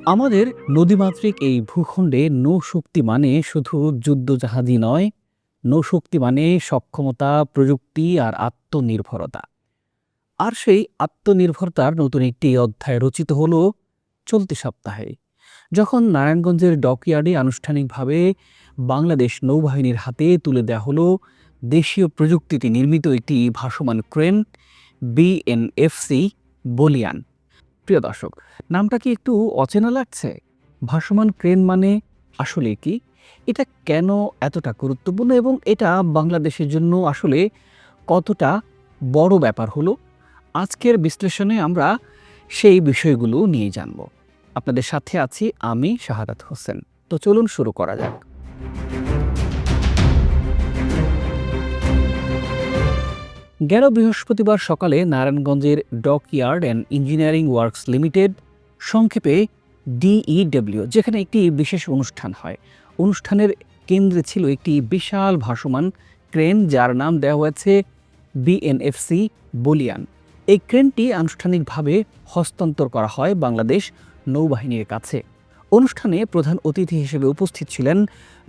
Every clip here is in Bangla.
আমাদের নদীমাতৃক এই ভূখণ্ডে নৌশক্তি মানে শুধু যুদ্ধজাহাজই নয়, নৌশক্তি মানে সক্ষমতা, প্রযুক্তি আর আত্মনির্ভরতা। আর সেই আত্মনির্ভরতার নতুন একটি অধ্যায় রচিত হলো চলতি সপ্তাহে, যখন নারায়ণগঞ্জের ডকইয়ার্ডে আনুষ্ঠানিকভাবে বাংলাদেশ নৌবাহিনীর হাতে তুলে দেওয়া হলো দেশীয় প্রযুক্তিতে নির্মিত একটি ভাসমান ক্রেন বিএনএফসি বলিয়ান। প্রিয় দর্শক, নামটা কি একটু অচেনা লাগছে? ভাসমান ক্রেন মানে আসলে কি? এটা কেন এতটা গুরুত্বপূর্ণ এবং এটা বাংলাদেশের জন্য আসলে কতটা বড় ব্যাপার হলো? আজকের বিশ্লেষণে আমরা সেই বিষয়গুলো নিয়ে জানব। আপনাদের সাথে আছি আমি শাহাদাত হোসেন। তো চলুন শুরু করা যাক। গেল বৃহস্পতিবার সকালে নারায়ণগঞ্জের dockyard and engineering works limited, সংক্ষেপে ডিইডব্লিউ, যেখানে একটি বিশেষ অনুষ্ঠান হয়। অনুষ্ঠানের কেন্দ্রে ছিল একটি বিশাল ভাসমান ক্রেন, যার নাম দেওয়া হয়েছে বিএনএফসি বলিয়ান। এই ক্রেনটি আনুষ্ঠানিকভাবে হস্তান্তর করা হয় বাংলাদেশ নৌবাহিনীর কাছে। অনুষ্ঠানে প্রধান অতিথি হিসেবে উপস্থিত ছিলেন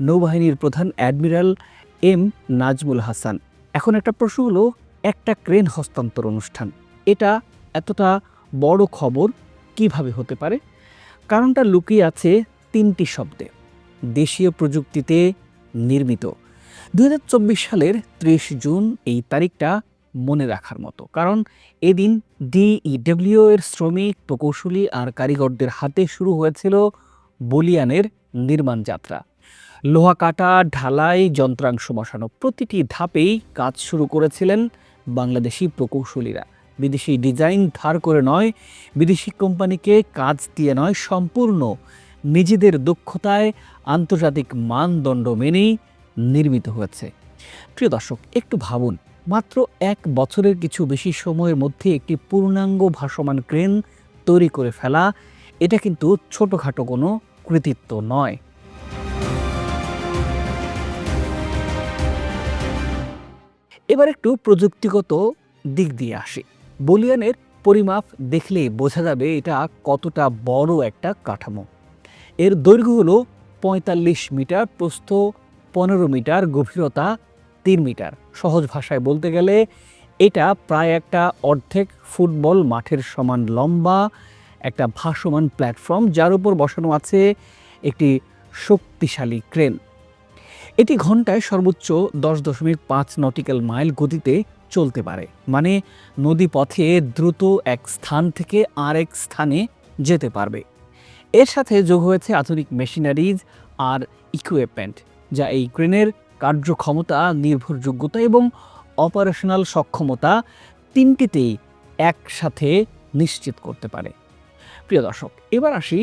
নৌবাহিনীর প্রধান অ্যাডমিরাল এম নাজমুল হাসান। এখন একটা প্রশ্ন হলো, একটা ক্রেন হস্তান্তর অনুষ্ঠান, এটা এতটা বড় খবর কিভাবে হতে পারে? কারণটা লুকিয়ে আছে তিনটি শব্দে: দেশীয় প্রযুক্তিতে নির্মিত। ২০২৪ সালের ৩০ জুন এই তারিখটা মনে রাখার মতো, কারণ এদিন ডিইডব্লিউ এর শ্রমিক, প্রকৌশলী আর কারিগরদের হাতে শুরু হয়েছিল বলিয়ানের নির্মাণ যাত্রা। লোহা কাটা, ঢালাই, যন্ত্রাংশ বসানো, প্রতিটি ধাপেই কাজ শুরু করেছিলেন বাংলাদেশি প্রকৌশলীরা। বিদেশি ডিজাইন ধার করে নয়, বিদেশি কোম্পানিকে কাজ দিয়ে নয়, সম্পূর্ণ নিজেদের দক্ষতায় আন্তর্জাতিক মানদণ্ড মেনেই নির্মিত হয়েছে। প্রিয় দর্শক, একটু ভাবুন, মাত্র ১ বছরের কিছু বেশি সময়ের মধ্যে একটি পূর্ণাঙ্গ ভাসমান ক্রেন তৈরি করে ফেলা, এটা কিন্তু ছোটোখাটো কোনো কৃতিত্ব নয়। এবার একটু প্রযুক্তিগত দিক দিয়ে আসি। বলিয়ানের পরিমাপ দেখলেই বোঝা যাবে এটা কতটা বড় একটা কাঠামো। এর দৈর্ঘ্য হলো ৪৫ মিটার, প্রস্থ ১৫ মিটার, গভীরতা ৩ মিটার। সহজ ভাষায় বলতে গেলে এটা প্রায় একটা অর্ধেক ফুটবল মাঠের সমান লম্বা একটা ভাসমান প্ল্যাটফর্ম, যার উপর বসানো আছে একটি শক্তিশালী ক্রেন। এটি ঘন্টায় সর্বোচ্চ ১০.৫ নটিক্যাল মাইল গতিতে চলতে পারে, মানে নদীপথে দ্রুত এক স্থান থেকে আরেক স্থানে যেতে পারবে। এর সাথে যোগ হয়েছে আধুনিক মেশিনারিজ আর ইকুইপমেন্ট, যা এই ক্রেনের কার্যক্ষমতা, নির্ভরযোগ্যতা এবং অপারেশনাল সক্ষমতা তিনটিতেই একসাথে নিশ্চিত করতে পারে। প্রিয় দর্শক, এবার আসি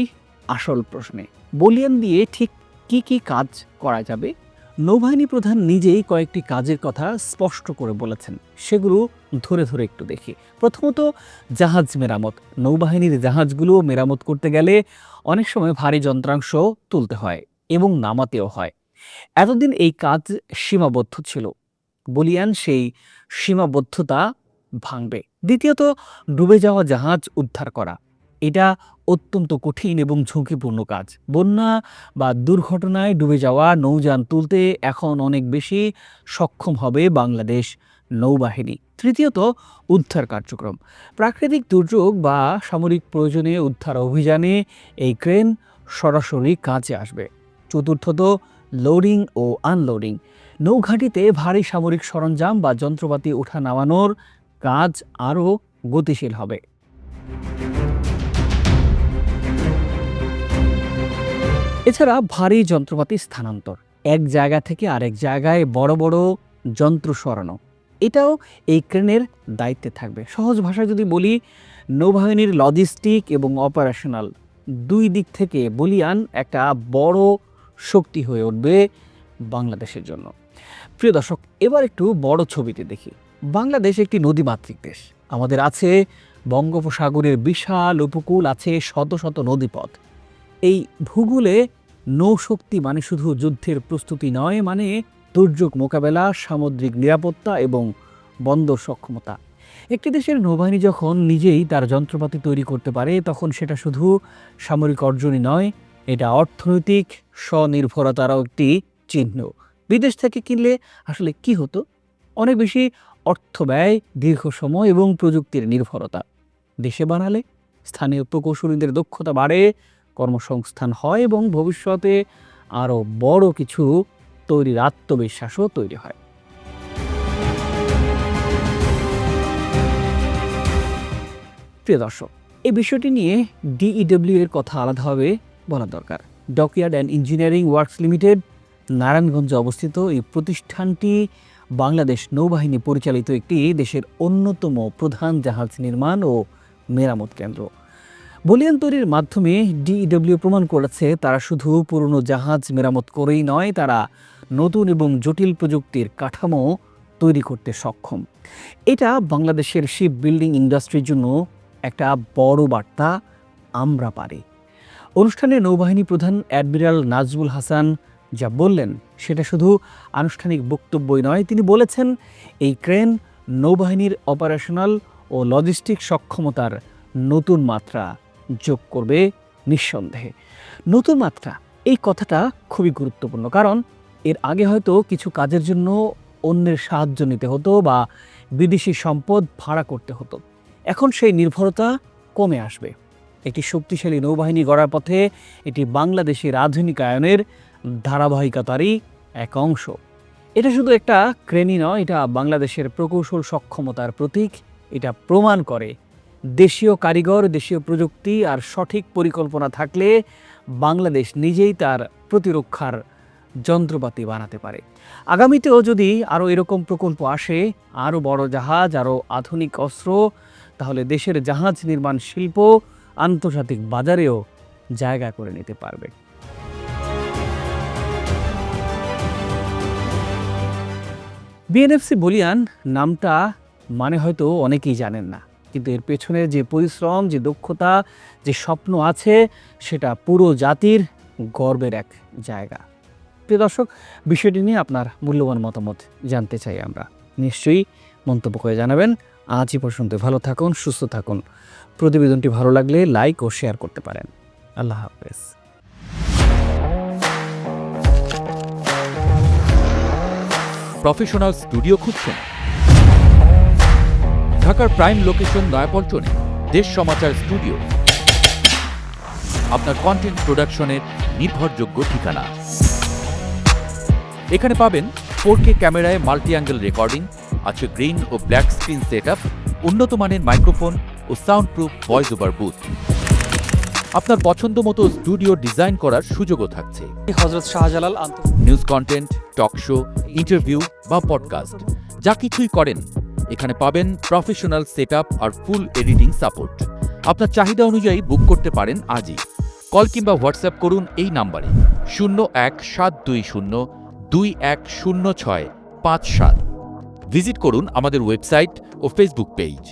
আসল প্রশ্নে। বলিয়ান দিয়ে ঠিক কি কি কাজ করা যাবে? নৌবাহিনী প্রধান নিজেই কয়েকটি কাজের কথা স্পষ্ট করে বলেছেন, সেগুলো ধরে ধরে একটু দেখি। প্রথমত, জাহাজ মেরামত। নৌবাহিনীর জাহাজগুলো মেরামত করতে গেলে অনেক সময় ভারী যন্ত্রাংশ তুলতে হয় এবং নামাতেও হয়। এতদিন এই কাজ সীমাবদ্ধ ছিল। বলিয়ান সেই সীমাবদ্ধতা ভাঙবে। দ্বিতীয়ত, ডুবে যাওয়া জাহাজ উদ্ধার করা। এটা অত্যন্ত কঠিন এবং ঝুঁকিপূর্ণ কাজ। বন্যা বা দুর্ঘটনায় ডুবে যাওয়া নৌযান তুলতে এখন অনেক বেশি সক্ষম হবে বাংলাদেশ নৌবাহিনী। তৃতীয়ত, উদ্ধার কার্যক্রম। প্রাকৃতিক দুর্যোগ বা সামরিক প্রয়োজনে উদ্ধার অভিযানে এই ক্রেন সরাসরি কাজে আসবে। চতুর্থত, লোডিং ও আনলোডিং। নৌঘাঁটিতে ভারী সামরিক সরঞ্জাম বা যন্ত্রপাতি ওঠা নামানোর কাজ আরও গতিশীল হবে। এছাড়া ভারী যন্ত্রপাতি স্থানান্তর, এক জায়গা থেকে আরেক জায়গায় বড় বড় যন্ত্র সরানো, এটাও এই ক্রেনের দায়িত্বে থাকবে। সহজ ভাষায় যদি বলি, নৌবাহিনীর লজিস্টিক এবং অপারেশনাল দুই দিক থেকে বলিয়ান একটা বড় শক্তি হয়ে উঠবে বাংলাদেশের জন্য। প্রিয় দর্শক, এবার একটু বড় ছবিতে দেখি। বাংলাদেশ একটি নদীমাতৃক দেশ। আমাদের আছে বঙ্গোপসাগরের বিশাল উপকূল, আছে শত শত নদীপথ। এই ভূগোলে নৌশক্তি মানে শুধু যুদ্ধের প্রস্তুতি নয়, মানে দুর্যোগ মোকাবেলা, সামুদ্রিক নিরাপত্তা এবং বন্দর সক্ষমতা। একটি দেশের নৌবাহিনী যখন নিজেই তার যন্ত্রপাতি তৈরি করতে পারে, তখন সেটা শুধু সামরিক অর্জনই নয়, এটা অর্থনৈতিক স্বনির্ভরতারও একটি চিহ্ন। বিদেশ থেকে কিনলে আসলে কি হতো? অনেক বেশি অর্থ ব্যয়, দীর্ঘ সময় এবং প্রযুক্তির নির্ভরতা। দেশে বানালে স্থানীয় প্রকৌশলীদের দক্ষতা বাড়ে, কর্মসংস্থান হয় এবং ভবিষ্যতে আরও বড় কিছু তৈরির আত্মবিশ্বাসও তৈরি হয়। প্রিয় দর্শক, এই বিষয়টি নিয়ে ডিইডব্লিউ এর কথা আলাদাভাবে বলা দরকার। Dockyard and engineering works limited, নারায়ণগঞ্জে অবস্থিত এই প্রতিষ্ঠানটি বাংলাদেশ নৌবাহিনী পরিচালিত একটি দেশের অন্যতম প্রধান জাহাজ নির্মাণ ও মেরামত কেন্দ্র। বলিয়ান তৈরির মাধ্যমে ডিইডব্লিউ প্রমাণ করেছে তারা শুধু পুরনো জাহাজ মেরামত করেই নয়, তারা নতুন এবং জটিল প্রযুক্তির কাঠামো তৈরি করতে সক্ষম। এটা বাংলাদেশের শিপ বিল্ডিং ইন্ডাস্ট্রির জন্য একটা বড় বার্তা, আমরা পারি। অনুষ্ঠানে নৌবাহিনী প্রধান অ্যাডমিরাল নাজমুল হাসান যা বললেন সেটা শুধু আনুষ্ঠানিক বক্তব্যই নয়, তিনি বলেছেন এই ক্রেন নৌবাহিনীর অপারেশনাল ও লজিস্টিক সক্ষমতার নতুন মাত্রা যোগ করবে। নিঃসন্দেহে নতুন মাত্রা, এই কথাটা খুবই গুরুত্বপূর্ণ, কারণ এর আগে হয়তো কিছু কাজের জন্য অন্যের সাহায্য নিতে হতো বা বিদেশি সম্পদ ভাড়া করতে হতো। এখন সেই নির্ভরতা কমে আসবে। একটি শক্তিশালী নৌবাহিনী গড়ার পথে এটি বাংলাদেশের আধুনিকায়নের ধারাবাহিকতারই এক অংশ। এটা শুধু একটা ক্রেনই নয়, এটা বাংলাদেশের প্রকৌশল সক্ষমতার প্রতীক। এটা প্রমাণ করে দেশীয় কারিগর, দেশীয় প্রযুক্তি আর সঠিক পরিকল্পনা থাকলে বাংলাদেশ নিজেই তার প্রতিরক্ষার যন্ত্রপাতি বানাতে পারে। আগামীতেও যদি আরও এরকম প্রকল্প আসে, আরও বড় জাহাজ, আরও আধুনিক অস্ত্র, তাহলে দেশের জাহাজ নির্মাণ শিল্প আন্তর্জাতিক বাজারেও জায়গা করে নিতে পারবে। বিএনএফসি বলিয়ান নামটা মানে হয়তো অনেকেই জানেন না, কিন্তু এর পেছনে যে পরিশ্রম, যে দক্ষতা, যে স্বপ্ন আছে, সেটা পুরো জাতির গর্বের এক জায়গা। প্রিয় দর্শক, বিষয়টি নিয়ে আপনার মূল্যবান মতামত জানতে চাই আমরা। নিশ্চয়ই মন্তব্য করে জানাবেন। আজ এই পর্যন্ত। ভালো থাকুন, সুস্থ থাকুন। প্রতিবেদনটি ভালো লাগলে লাইক ও শেয়ার করতে পারেন। আল্লাহ হাফেজ। প্রফেশনাল স্টুডিও খুঁজছেন? ঢাকার প্রাইম লোকেশন নয়াপল্টনে দেশ সমাচার স্টুডিও আপনার কন্টেন্ট প্রোডাকশনের নির্ভরযোগ্য ঠিকানা। এখানে পাবেন 4K ক্যামেরায় মাল্টি অ্যাঙ্গেল রেকর্ডিং, আছে গ্রিন ও ব্ল্যাক স্ক্রিন সেটআপ, উন্নত মানের মাইক্রোফোন ও sound proof voice over booth. আপনার পছন্দ মতো স্টুডিও ডিজাইন করার সুযোগও থাকছে। Hazrat Shahjalal news content, talk show, interview বা পডকাস্ট, যা কিছুই করেন এখানে পাবেন প্রফেশনাল সেটআপ আর ফুল এডিটিং সাপোর্ট। আপনার চাহিদা অনুযায়ী বুক করতে পারেন আজই। কল কিংবা হোয়াটসঅ্যাপ করুন এই নাম্বারে 01-720-210657। ভিজিট করুন আমাদের ওয়েবসাইট ও ফেসবুক পেজ।